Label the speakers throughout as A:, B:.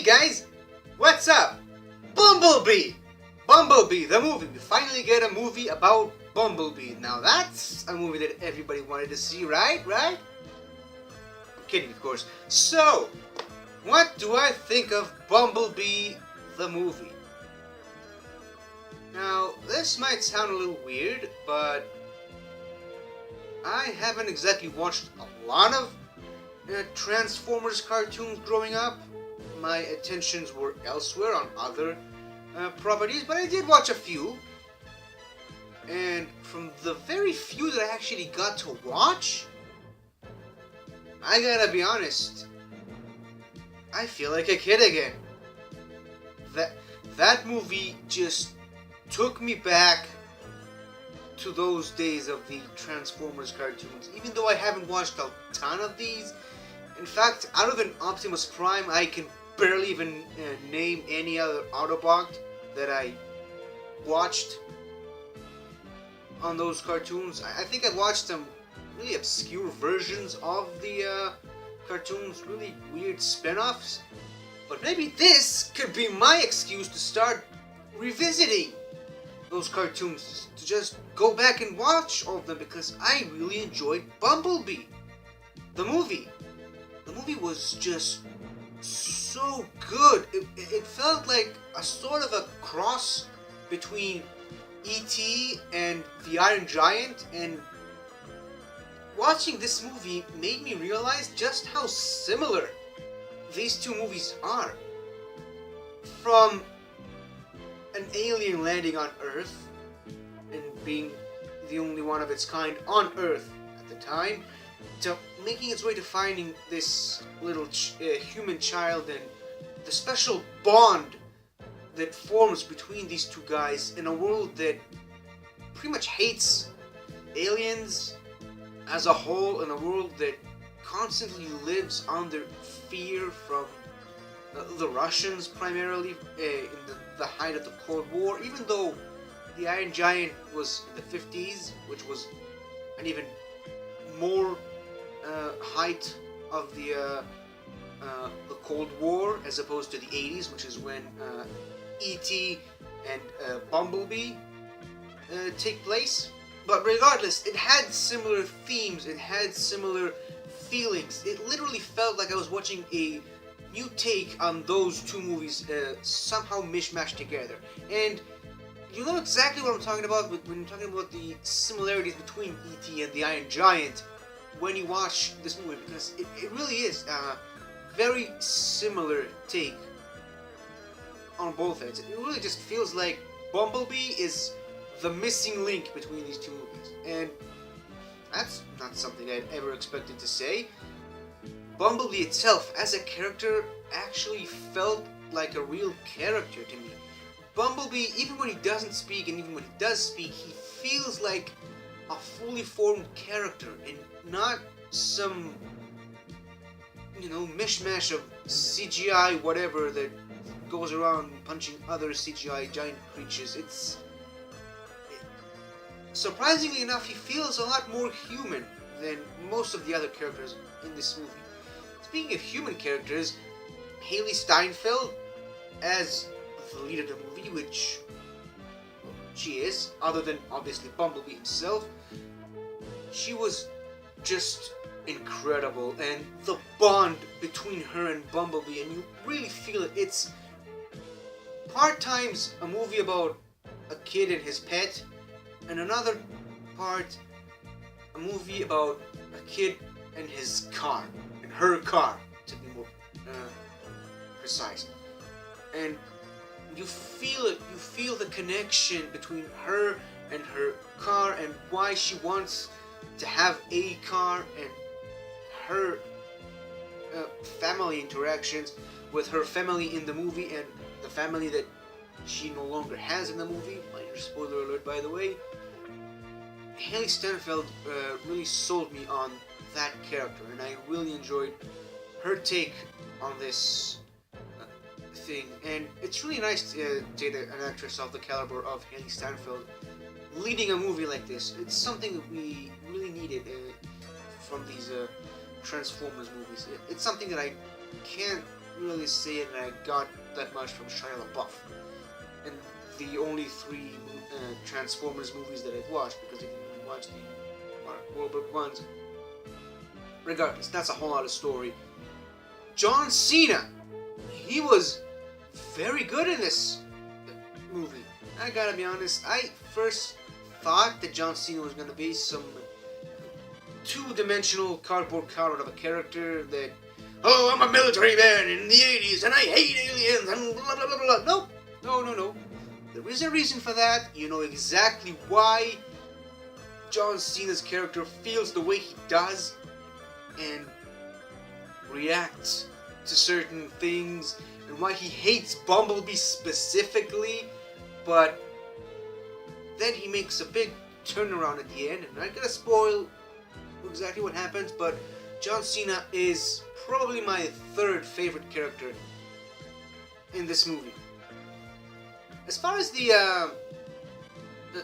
A: Hey guys, what's up? Bumblebee! Bumblebee, the movie. We finally get a movie about Bumblebee. Now that's a movie that everybody wanted to see, right? I'm kidding, of course. So, what do I think of Bumblebee, the movie? Now, this might sound a little weird, but I haven't exactly watched a lot of Transformers cartoons growing up. My attentions were elsewhere on other properties, but I did watch a few. And from the very few that I actually got to watch, I gotta be honest, I feel like a kid again. That movie just took me back to those days of the Transformers cartoons. Even though I haven't watched a ton of these, in fact, other than Optimus Prime, I can barely even name any other Autobot that I watched on those cartoons. I think I watched some really obscure versions of the cartoons, really weird spin-offs. But maybe this could be my excuse to start revisiting those cartoons, to just go back and watch all of them, because I really enjoyed Bumblebee, the movie. The movie was just so good. It felt like a sort of a cross between E.T. and the Iron Giant, and watching this movie made me realize just how similar these two movies are. From an alien landing on Earth and being the only one of its kind on Earth at the time, to making its way to finding this little human child, and the special bond that forms between these two guys in a world that pretty much hates aliens as a whole, in a world that constantly lives under fear from the Russians, primarily in the height of the Cold War. Even though the Iron Giant was in the 50s, which was an even more height of the Cold War, as opposed to the 80s, which is when E.T. and Bumblebee take place. But regardless, it had similar themes, it had similar feelings. It literally felt like I was watching a new take on those two movies, somehow mishmashed together. And you know exactly what I'm talking about when I'm talking about the similarities between E.T. and the Iron Giant when you watch this movie, because it really is a very similar take on both ends. It really just feels like Bumblebee is the missing link between these two movies, and that's not something I'd ever expected to say. Bumblebee itself, as a character, actually felt like a real character to me. Bumblebee, even when he doesn't speak, and even when he does speak, he feels like a fully formed character, and not some, mishmash of CGI whatever that goes around punching other CGI giant creatures. Surprisingly enough, he feels a lot more human than most of the other characters in this movie. Speaking of human characters, Haley Steinfeld as the lead of the movie, which she is, other than obviously Bumblebee himself, she was just incredible, and the bond between her and Bumblebee, and you really feel it. It's part times a movie about a kid and his pet, and another part a movie about a kid and his car, and her car, to be more precise. And you feel it, you feel the connection between her and her car, and why she wants to have a car, and her family interactions with her family in the movie, and the family that she no longer has in the movie. Minor spoiler alert, by the way. Haley Steinfeld really sold me on that character, and I really enjoyed her take on this thing. And it's really nice to get an actress of the caliber of Haley Steinfeld leading a movie like this. It's something that we really needed from these Transformers movies. It's something that I can't really say that I got that much from Shia LaBeouf. And the only three Transformers movies that I've watched, because I didn't even watch the Mark Wahlberg ones. Regardless, that's a whole other story. John Cena, he was very good in this movie. I gotta be honest, I first thought that John Cena was gonna be some two-dimensional cardboard cutout of a character that, oh, I'm a military man in the 80s and I hate aliens and blah blah blah blah. Nope. No. There is a reason for that. You know exactly why John Cena's character feels the way he does and reacts to certain things, and why he hates Bumblebee specifically, but then he makes a big turnaround at the end, and I'm not gonna spoil exactly what happens, but John Cena is probably my third favorite character in this movie. As far as the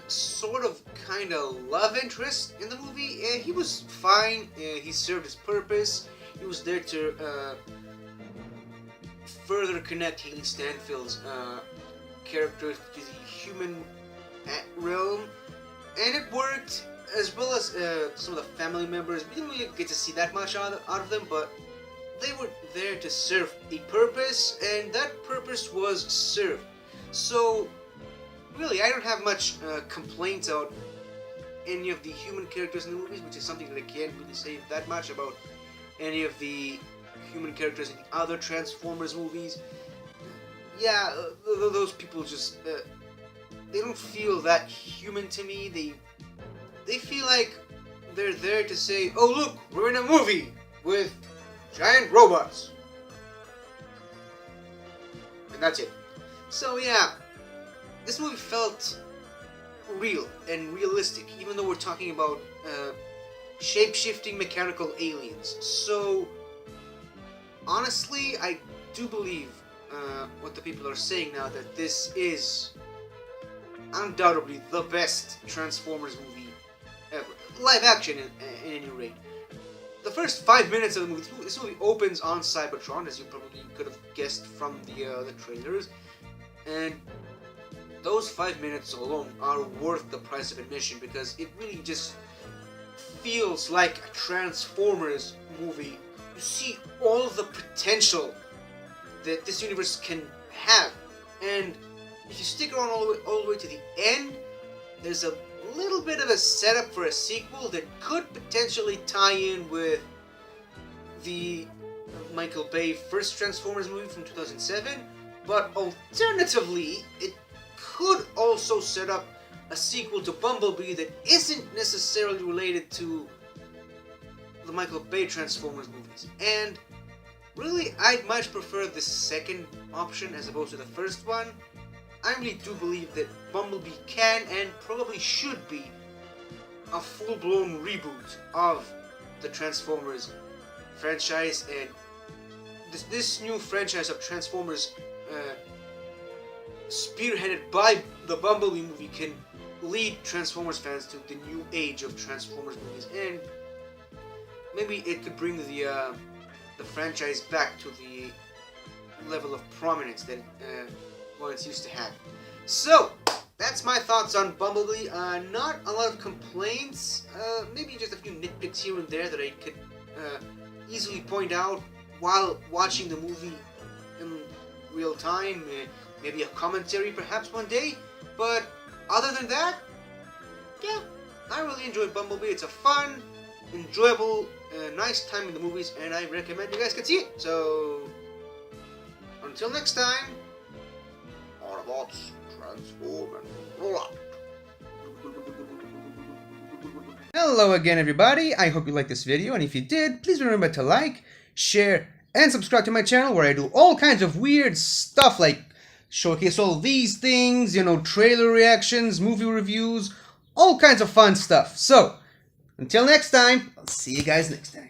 A: sort of kind of love interest in the movie, he was fine. He served his purpose. He was there to further connect Haley Stanfield's character to the human realm, and it worked, as well as some of the family members. We didn't really get to see that much out of them, but they were there to serve a purpose, and that purpose was served. So, really, I don't have much complaints about any of the human characters in the movies, which is something that I can't really say that much about any of the human characters in the other Transformers movies. Yeah, those people just, they don't feel that human to me. They feel like they're there to say, oh look, we're in a movie with giant robots. And that's it. So yeah, this movie felt real and realistic, even though we're talking about shape-shifting mechanical aliens. So honestly, I do believe what the people are saying now, that this is undoubtedly the best Transformers movie ever. Live action, in any rate. The first 5 minutes of the movie, this movie opens on Cybertron, as you probably could have guessed from the trailers, and those 5 minutes alone are worth the price of admission, because it really just feels like a Transformers movie. You see all of the potential that this universe can have, and if you stick around all the way to the end, there's a little bit of a setup for a sequel that could potentially tie in with the Michael Bay first Transformers movie from 2007, but alternatively, it could also set up a sequel to Bumblebee that isn't necessarily related to the Michael Bay Transformers movies. And really, I'd much prefer the second option as opposed to the first one. I really do believe that Bumblebee can and probably should be a full-blown reboot of the Transformers franchise, and this new franchise of Transformers spearheaded by the Bumblebee movie can lead Transformers fans to the new age of Transformers movies, and maybe it could bring the franchise back to the level of prominence that it's used to have. So, that's my thoughts on Bumblebee. Not a lot of complaints, maybe just a few nitpicks here and there that I could easily point out while watching the movie in real time. Maybe a commentary perhaps one day, but other than that, yeah, I really enjoyed Bumblebee. It's a fun, enjoyable, nice time in the movies, and I recommend you guys can see it. So, until next time, Autobots transform and roll out. Hello again, everybody. I hope you liked this video, and if you did, please remember to like, share, and subscribe to my channel, where I do all kinds of weird stuff like showcase all these things, you know, trailer reactions, movie reviews, all kinds of fun stuff. So, until next time, I'll see you guys next time.